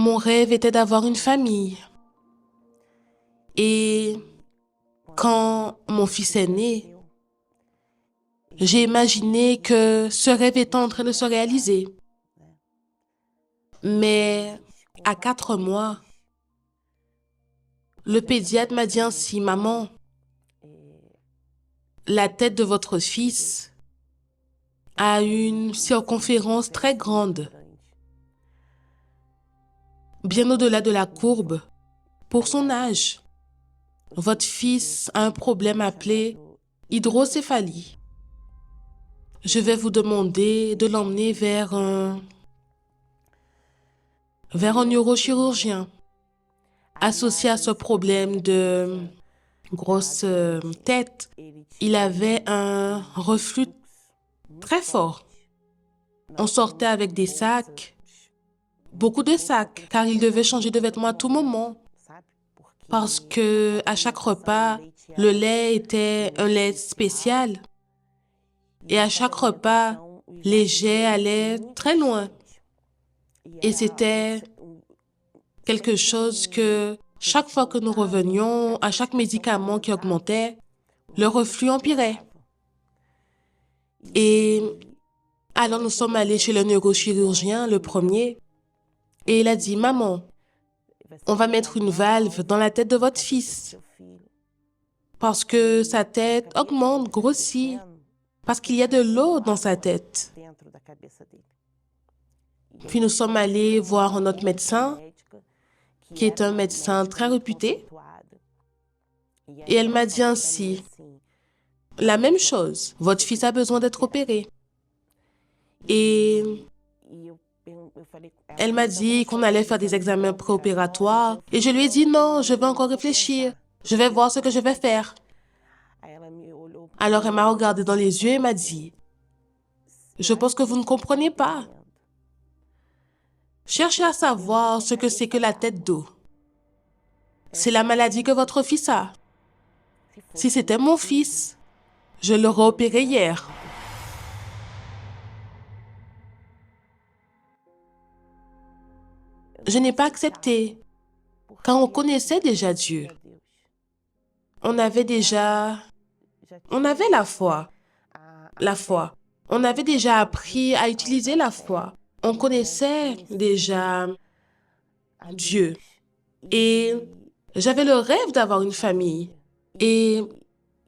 Mon rêve était d'avoir une famille. Et quand mon fils est né, j'ai imaginé que ce rêve était en train de se réaliser. Mais à 4 mois, le pédiatre m'a dit ainsi, maman, la tête de votre fils a une circonférence très grande, bien au-delà de la courbe, pour son âge. Votre fils a un problème appelé hydrocéphalie. Je vais vous demander de l'emmener vers un neurochirurgien associé à ce problème de grosse tête. Il avait un reflux très fort. On sortait avec des sacs, beaucoup de sacs, car il devait changer de vêtements à tout moment. Parce que à chaque repas, le lait était un lait spécial. Et à chaque repas, les jets allaient très loin. Et c'était quelque chose que chaque fois que nous revenions, à chaque médicament qui augmentait, le reflux empirait. Et alors nous sommes allés chez le neurochirurgien, le premier, et il a dit, maman, on va mettre une valve dans la tête de votre fils parce que sa tête augmente, grossit, parce qu'il y a de l'eau dans sa tête. Puis nous sommes allés voir un autre médecin, qui est un médecin très réputé, et elle m'a dit ainsi, la même chose, votre fils a besoin d'être opéré. Et elle m'a dit qu'on allait faire des examens préopératoires, et je lui ai dit non, je vais encore réfléchir, je vais voir ce que je vais faire. Alors elle m'a regardé dans les yeux et m'a dit, je pense que vous ne comprenez pas. Cherchez à savoir ce que c'est que la tête d'eau. C'est la maladie que votre fils a. Si c'était mon fils, je l'aurais opéré hier. Je n'ai pas accepté, car on connaissait déjà Dieu. On avait la foi. La foi. On avait déjà appris à utiliser la foi. On connaissait déjà Dieu. Et j'avais le rêve d'avoir une famille. Et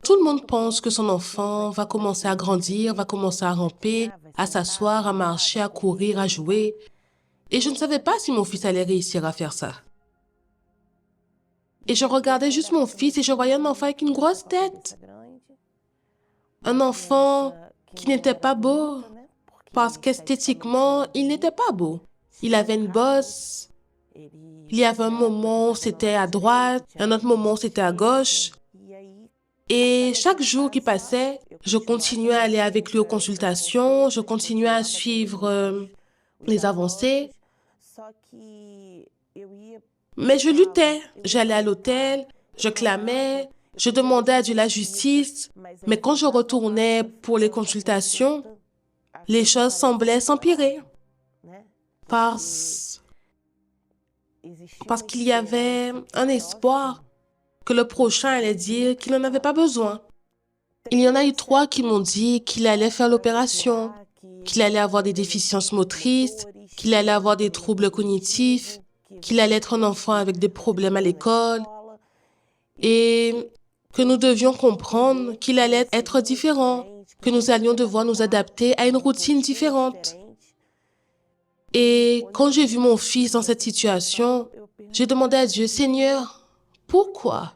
tout le monde pense que son enfant va commencer à grandir, va commencer à ramper, à s'asseoir, à marcher, à courir, à jouer. Et je ne savais pas si mon fils allait réussir à faire ça. Et je regardais juste mon fils et je voyais un enfant avec une grosse tête. Un enfant qui n'était pas beau, parce qu'esthétiquement, il n'était pas beau. Il avait une bosse. Il y avait un moment où c'était à droite, un autre moment où c'était à gauche. Et chaque jour qui passait, je continuais à aller avec lui aux consultations, je continuais à suivre les avancées. Mais je luttais. J'allais à l'hôtel, je clamais, je demandais à Dieu la justice. Mais quand je retournais pour les consultations, les choses semblaient s'empirer. Parce qu'il y avait un espoir que le prochain allait dire qu'il n'en avait pas besoin. Il y en a eu 3 qui m'ont dit qu'il allait faire l'opération, qu'il allait avoir des déficiences motrices, qu'il allait avoir des troubles cognitifs, qu'il allait être un enfant avec des problèmes à l'école et que nous devions comprendre qu'il allait être différent, que nous allions devoir nous adapter à une routine différente. Et quand j'ai vu mon fils dans cette situation, j'ai demandé à Dieu, Seigneur, pourquoi?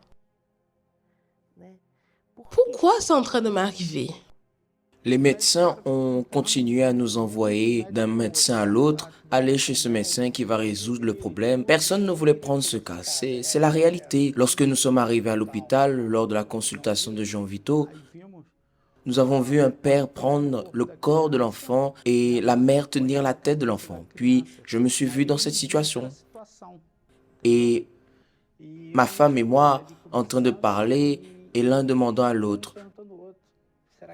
Pourquoi c'est en train de m'arriver? Les médecins ont continué à nous envoyer d'un médecin à l'autre, aller chez ce médecin qui va résoudre le problème. Personne ne voulait prendre ce cas. C'est la réalité. Lorsque nous sommes arrivés à l'hôpital, lors de la consultation de Jean Vito, nous avons vu un père prendre le corps de l'enfant et la mère tenir la tête de l'enfant. Puis, je me suis vu dans cette situation. Et ma femme et moi en train de parler et l'un demandant à l'autre,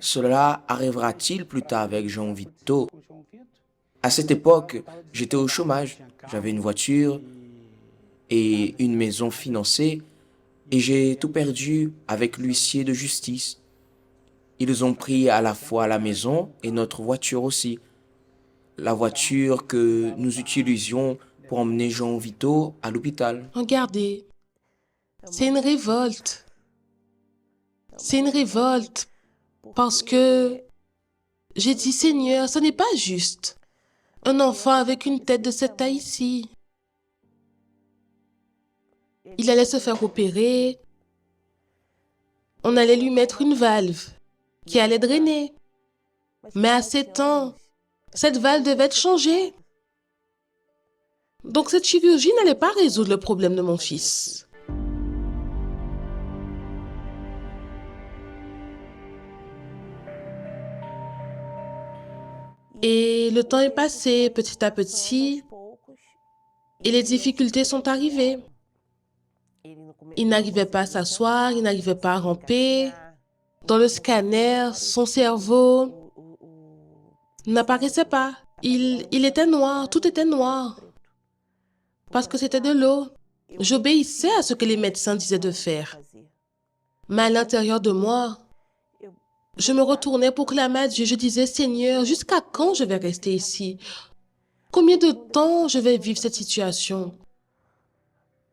cela arrivera-t-il plus tard avec Jean Vito? À cette époque, j'étais au chômage. J'avais une voiture, et une maison financée et j'ai tout perdu avec l'huissier de justice. Ils ont pris à la fois la maison et notre voiture aussi. La voiture que nous utilisions pour emmener Jean Vito à l'hôpital. Regardez, c'est une révolte. C'est une révolte parce que j'ai dit, Seigneur, ce n'est pas juste. Un enfant avec une tête de cette taille ici. Il allait se faire opérer. On allait lui mettre une valve qui allait drainer. Mais à 7 ans, cette valve devait être changée. Donc cette chirurgie n'allait pas résoudre le problème de mon fils. Et le temps est passé petit à petit et les difficultés sont arrivées. Il n'arrivait pas à s'asseoir, il n'arrivait pas à ramper. Dans le scanner, son cerveau n'apparaissait pas. Il était noir, tout était noir. Parce que c'était de l'eau. J'obéissais à ce que les médecins disaient de faire. Mais à l'intérieur de moi, je me retournais pour clamer à Dieu. Je disais, Seigneur, jusqu'à quand je vais rester ici? Combien de temps je vais vivre cette situation?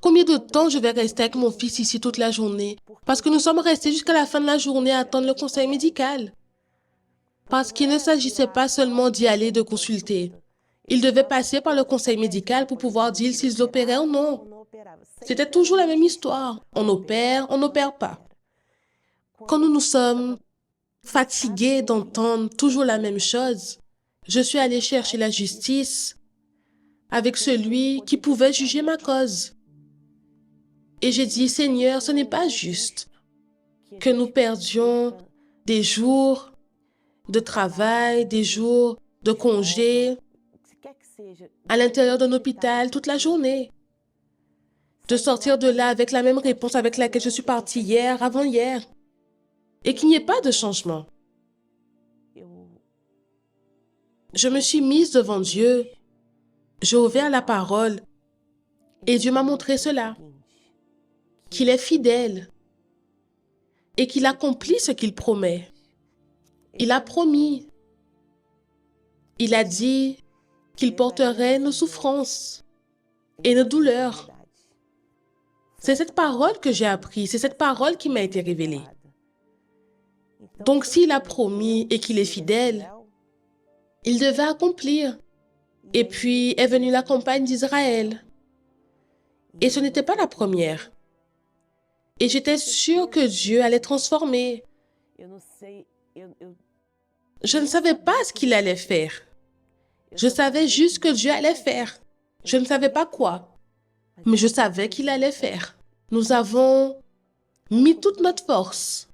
Combien de temps je vais rester avec mon fils ici toute la journée? Parce que nous sommes restés jusqu'à la fin de la journée à attendre le conseil médical. Parce qu'il ne s'agissait pas seulement d'y aller et de consulter. Il devait passer par le conseil médical pour pouvoir dire s'ils opéraient ou non. C'était toujours la même histoire. On n'opère pas. Quand nous nous sommes fatigués d'entendre toujours la même chose, je suis allée chercher la justice avec celui qui pouvait juger ma cause. Et j'ai dit, Seigneur, ce n'est pas juste que nous perdions des jours de travail, des jours de congé à l'intérieur d'un hôpital toute la journée. De sortir de là avec la même réponse avec laquelle je suis partie hier, avant-hier. Et qu'il n'y ait pas de changement. Je me suis mise devant Dieu. J'ai ouvert la parole. Et Dieu m'a montré cela. Qu'il est fidèle. Et qu'il accomplit ce qu'il promet. Il a promis. Il a dit qu'il porterait nos souffrances et nos douleurs. C'est cette parole que j'ai apprise, c'est cette parole qui m'a été révélée. Donc s'il a promis et qu'il est fidèle, il devait accomplir. Et puis est venue la campagne d'Israël. Et ce n'était pas la première. Et j'étais sûre que Dieu allait transformer. Je ne savais pas ce qu'il allait faire. Je savais juste que Dieu allait faire. Je ne savais pas quoi, mais je savais qu'il allait faire. Nous avons mis toute notre force.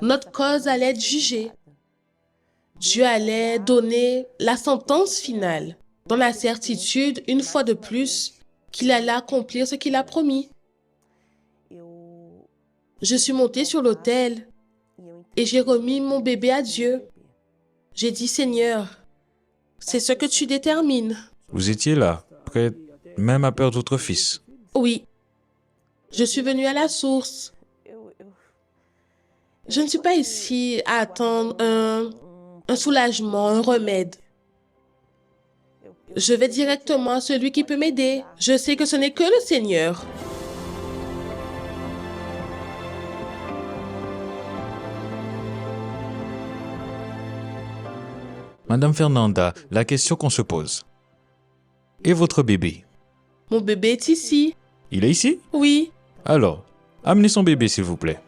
Notre cause allait être jugée. Dieu allait donner la sentence finale, dans la certitude, une fois de plus, qu'il allait accomplir ce qu'il a promis. Je suis montée sur l'autel et j'ai remis mon bébé à Dieu. J'ai dit, Seigneur, c'est ce que tu détermines. Vous étiez là, prêt même à perdre votre fils. Oui. Je suis venue à la source. Je ne suis pas ici à attendre un soulagement, un remède. Je vais directement à celui qui peut m'aider. Je sais que ce n'est que le Seigneur. Madame Fernanda, la question qu'on se pose. Et votre bébé? Mon bébé est ici. Il est ici? Oui. Alors, amenez son bébé s'il vous plaît.